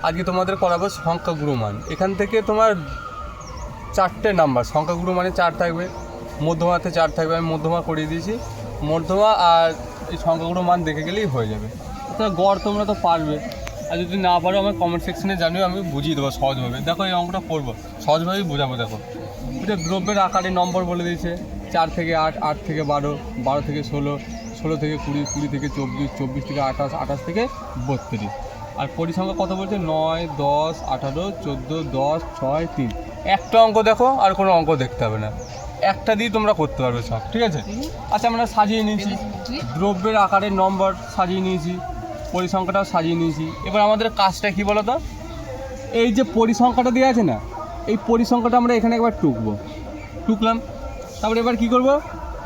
আজকে তোমাদের করাবো সংখ্যাগুরু মান। এখান থেকে তোমার 4টে নাম্বার, সংখ্যাগুরু মানে 4 থাকবে, মধ্যমাতে 4 থাকবে। আমি মধ্যমা করিয়ে দিয়েছি, মধ্যমা আর এই সংখ্যাগুরু মান দেখে গেলেই হয়ে যাবে। তাহলে গড় তোমরা তো পারবে, আর যদি না পারো আমার কমেন্ট সেকশনে জানিও, আমি বুঝিয়ে দেবো সহজভাবে। দেখো এই অঙ্কটা করবো, সহজভাবেই বোঝাবো। দেখো এটা দ্রব্যের আকারে নম্বর বলে দিয়েছে, 4 থেকে 8, 8 থেকে 12, 12 থেকে 16, 16 থেকে 20, 20 থেকে 24, 24 থেকে 28, 28 থেকে 32। আর পরিসংখ্যা কত বলছে? 9, 10, 18, 14, 10, 6, 3। একটা অঙ্ক দেখো, আর কোনো অঙ্ক দেখতে হবে না, একটা দিয়ে তোমরা করতে পারবে সব, ঠিক আছে? আচ্ছা আমরা সাজিয়ে নিয়েছি, দ্রব্যের আকারের নম্বর সাজিয়ে নিয়েছি, পরিসংখ্যাটাও সাজিয়ে নিয়েছি। এবার আমাদের কাজটা কী বলো তো? এই যে পরিসংখ্যাটা দেওয়া আছে না, এই পরিসংখ্যাটা আমরা এখানে একবার টুকলাম। তারপরে এবার কী করব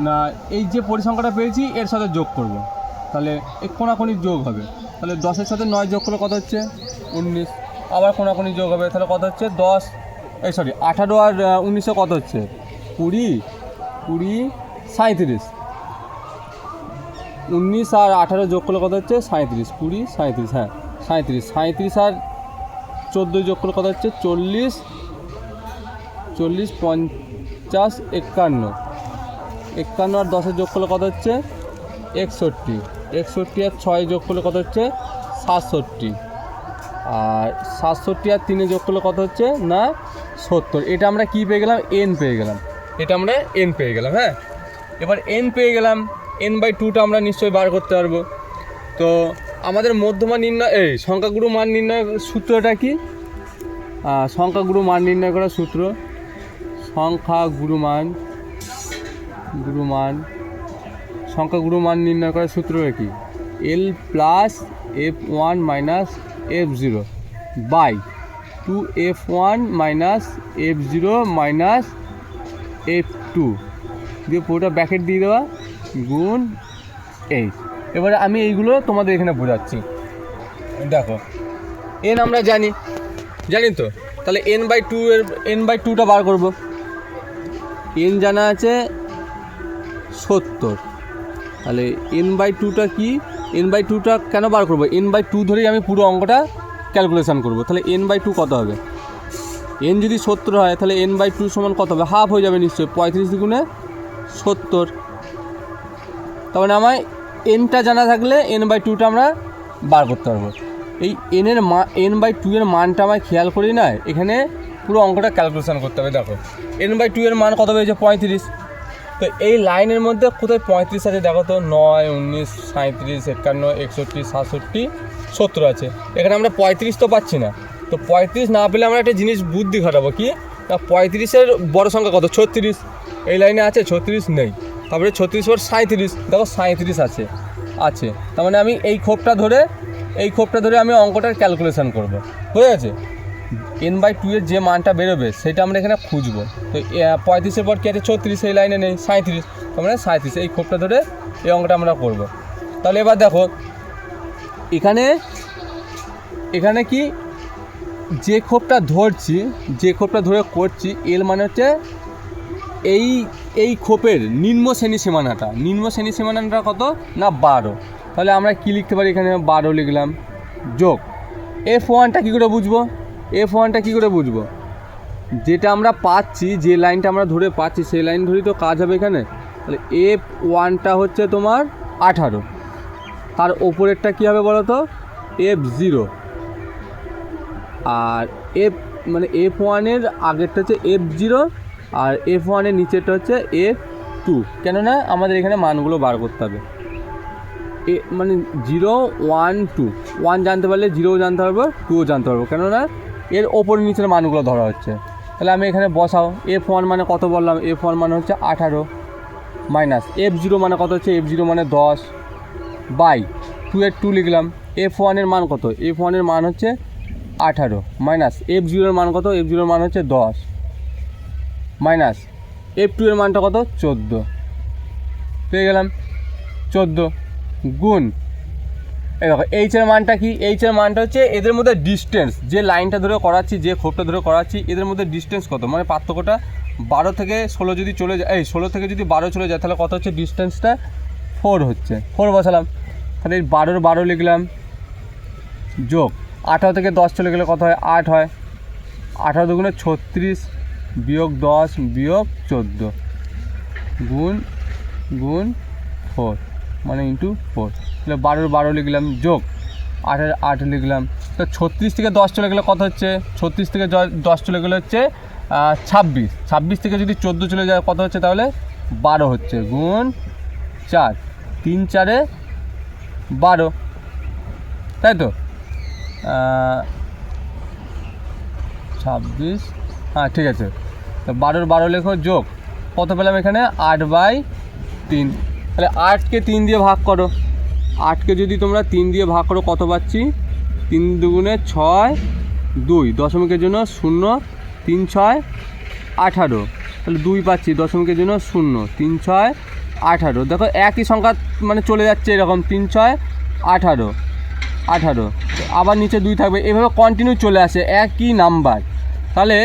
না, এই যে পরিসংখ্যাটা পেয়েছি এর সাথে যোগ করব, তাহলে এই কোনাকুনি যোগ হবে। তাহলে 10-এর সাথে 9 যোগ করলে কত হচ্ছে? 19। আবার কোনাকুনি যোগ হবে, তাহলে কত হচ্ছে? 18 আর 19 কত হচ্ছে? 20, 37। 19 আর 18 যোগ করলে কত হচ্ছে? 37, 20, 37, হ্যাঁ 37। 37 আর 14 যোগ করলে কত হচ্ছে? 40, 40, 50, 51। 51 আর 10 যোগ করলে কত হচ্ছে? 61। 61 আর 6 যোগ করলে কত হচ্ছে? 67। আর 67 আর 3 যোগ করলে কত হচ্ছে? না 70। এটা আমরা কি পেয়ে গেলাম? n পেয়ে গেলাম। এটা আমরা n পেয়ে গেলাম। হ্যাঁ, এবার n পেয়ে গেলাম, n/2টা আমরা নিশ্চয়ই বার করতে পারবো। তো আমাদের মধ্যমা নির্ণয়, এই সংখ্যাগুরু মান নির্ণয় সূত্রটা কি? সংখ্যাগুরু মান নির্ণয় করার সূত্র, সংখ্যাগুরু মান নির্ণয় করার সূত্রটা কি? L + F1 - F0 by 2F1 - F0 - F2 দিয়ে পুরোটা ব্র্যাকেট দিয়ে দেওয়া গুণ 8। এবারে আমি এইগুলো তোমাদের এখানে বোঝাচ্ছি। দেখো n আমরা জানি তো, তাহলে n/2টা বার করব। n জানা আছে 70, তাহলে n/2টা কি? n/2টা কেন বার করব? n/2 ধরেই আমি পুরো অঙ্কটা ক্যালকুলেশন করব। তাহলে n/2 কত হবে? n যদি 70 হয় তাহলে n/2 সমান কত হবে? হাফ হয়ে যাবে নিশ্চয়ই, 35 গুণে 70। তার মানে আমায় nটা জানা থাকলে n/2টা আমরা বার করতে পারবো। এই n/2 এর মানটা আমায় খেয়াল করি না, এখানে পুরো অঙ্কটা ক্যালকুলেশন করতে হবে। দেখো n/2 এর মান কত হয়েছে? 35। তো এই লাইনের মধ্যে কোথায় 35 আছে দেখো তো? 9, 19, 37, 51, 61, 67, 70 আছে। এখানে আমরা 35 তো পাচ্ছি না। তো 35 না পেলে আমরা একটা জিনিস বুদ্ধি খাটাবো, কি না 35-এর বড় সংখ্যা কত? 36। এই লাইনে আছে 36 নেই, তারপরে 36 পর 37, দেখো 37 আছে। তার মানে আমি এই খোপটা ধরে আমি অঙ্কটার ক্যালকুলেশন করব। বুঝে গেছে? n/2 এর যে মানটা বেরোবে সেটা আমরা এখানে খুঁজবো। তো 35-এর পর কি আছে? 36, এই লাইনে নেই 37, তার মানে 37। এই খোপটা ধরে এই অঙ্কটা আমরা করব। তাহলে এবার দেখো এখানে কি যে খোপটা ধরে করছি, এল মানে হচ্ছে এই খোপের নিম্ন শ্রেণী সীমানাটা কত? না 12। তাহলে আমরা কি লিখতে পারি? এখানে 12 লিখলাম, যোগ F1টা কী করে বুঝবো? যেটা আমরা পাচ্ছি, যে লাইনটা আমরা ধরে পাচ্ছি সেই লাইন ধরেই তো কাজ হবে এখানে। তাহলে F1টা হচ্ছে তোমার 18, তার ওপরেরটা কী হবে বলো তো? F0। আর F1-এর আগেরটা হচ্ছে F0, আর F1-এর নিচেরটা হচ্ছে F2। কেননা আমাদের এখানে মানগুলো বার করতে হবে। 0, 1, 2, 1 জানতে পারলে 0ও জানতে পারবো, 2ও জানতে পারবো, কেননা এর ওপর নিচের মানগুলো ধরা হচ্ছে। তাহলে আমি এখানে বসাও, F1 মানে কত বললাম? F1 মানে হচ্ছে 18 মাইনাস F0 মানে কত হচ্ছে? F0 মানে 10 বাই 2-এর 2 লিখলাম। F1-এর মান কত? F1-এর মান হচ্ছে 18 মাইনাস F0-এর মান কত? F0-এর মান হচ্ছে 10 মাইনাস F2-এর মানটা কত? 14 পেয়ে গেলাম, 14 গুণ এই দেখো এইচের মানটা কি? এইচের মানটা হচ্ছে এদের মধ্যে ডিস্টেন্স, যে লাইনটা ধরে করাচ্ছি, যে খোপটা ধরে করাচ্ছি, এদের মধ্যে ডিস্টেন্স কত, মানে পার্থক্যটা 12 থেকে 16 যদি চলে যায়, 16 থেকে যদি 12 চলে যায় তাহলে কত হচ্ছে? ডিস্টেন্সটা 4 হচ্ছে। 4 বসালাম, তাহলে এই 12-12 লিখলাম, যোগ 18 থেকে 10 চলে গেলে কত হয়? 8 হয়। 18 দুগুণে 36 বিয়োগ 10 বিয়োগ 14 গুণ গুণ 4 মানে ইন্টু 4, তাহলে 12 লিখলাম, যোগ 8 লিখলাম। তো 36 থেকে 10 চলে গেলে কত হচ্ছে? 36 থেকে 10 চলে গেলে হচ্ছে 26। 26 থেকে যদি 14 চলে যায় কত হচ্ছে? তাহলে 12 হচ্ছে, গুণ 4, 3 4 12, তাই তো? 26, হ্যাঁ ঠিক আছে। তো 12 লেখো, যোগ কত পেলাম এখানে? 8/3। তাহলে 8কে 3 দিয়ে ভাগ করো। 8কে যদি তোমরা 3 দিয়ে ভাগ করো কত পাচ্ছি? 3 দুগুণে 6, 2 দশমিকের জন্য 0, 3 6 18, তাহলে 2 পাচ্ছি, দশমিকের জন্য 0, 3 6 18। দেখো একই সংখ্যা মানে চলে যাচ্ছে এরকম, 3 6 18, আবার নিচে 2 থাকবে, এভাবে কন্টিনিউ চলে আসে একই নাম্বার। তাহলে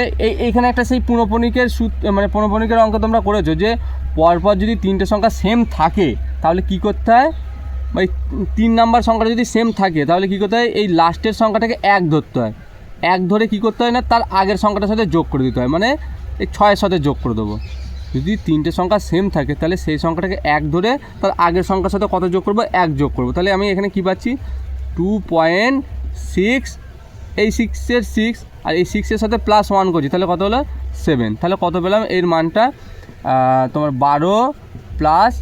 এইখানে একটা সেই পুনঃপণিকের মানে পুনঃপণিকের অঙ্ক তোমরা করেছো যে পরপর যদি 3টে সংখ্যা সেম থাকে তাহলে কি করতে হয়? এই 3 নাম্বার সংখ্যাটা যদি সেম থাকে তাহলে কী করতে হয়? এই লাস্টের সংখ্যাটাকে 1 ধরতে হয়। 1 ধরে কী করতে হয় না, তার আগের সংখ্যাটার সাথে যোগ করে দিতে হয়, মানে এই 6-এর সাথে যোগ করে দেবো। যদি 3টে সংখ্যা সেম থাকে তাহলে সেই সংখ্যাটাকে 1 ধরে তার আগের সংখ্যার সাথে কত যোগ করবো? 1 যোগ করবো। তাহলে আমি এখানে কী পাচ্ছি? 2.6, এই 6-এর 6 আর এই 6-এর সাথে +1 করছি, তাহলে কত হলো? 7। তাহলে কত পেলাম এর মানটা? তোমার 12 প্লাস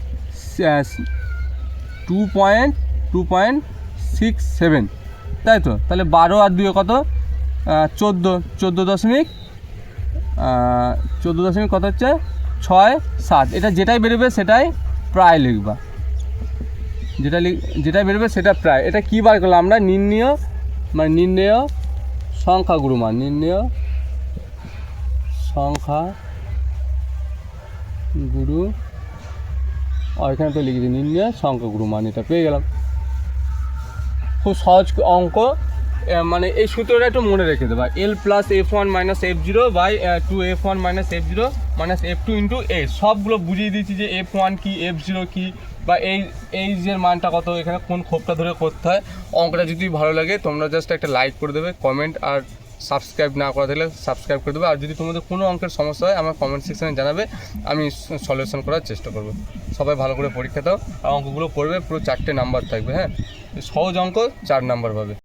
2.67, তাই তো? তাহলে 12 আর 2 কত? 14 কত হচ্ছে? 6 7। এটা যেটাই বেরোবে সেটাই প্রায় লিখবা, যেটাই বেরোবে সেটা প্রায়। এটা কী বার করলাম আমরা? নির্ণেয় সংখ্যাগুরু মান, নির্ণেয় সংখ্যাগুরু, আর এখানে তো লিখেছি নির্ণেয় সংখ্যাগুরু মান, এটা পেয়ে গেলাম। খুব সহজ অঙ্ক, মানে এই সূত্রটা একটু মনে রেখে দেবা, L + F1 - F0 / 2F1 - F0 - F2 × A। সবগুলো বুঝিয়ে দিয়েছি যে F1 কি, F0 কি, বা এই যে মানটা কত, এখানে কোন খোপটা ধরে করতে হয়। অঙ্কটা যদি ভালো লাগে তোমরা জাস্ট একটা লাইক করে দেবে, কমেন্ট আর সাবস্ক্রাইব না করা থাকলে সাবস্ক্রাইব করে দেবে। আর যদি তোমাদের কোনো অঙ্কের সমস্যা হয় আমার কমেন্ট সেকশানে জানাবে, আমি সলিউশন করার চেষ্টা করব। সবাই ভালো করে পরীক্ষা দাও আর অঙ্কগুলো করবে, পুরো 4টে নাম্বার থাকবে, হ্যাঁ, সহজ অঙ্ক 4 নাম্বার পাবে।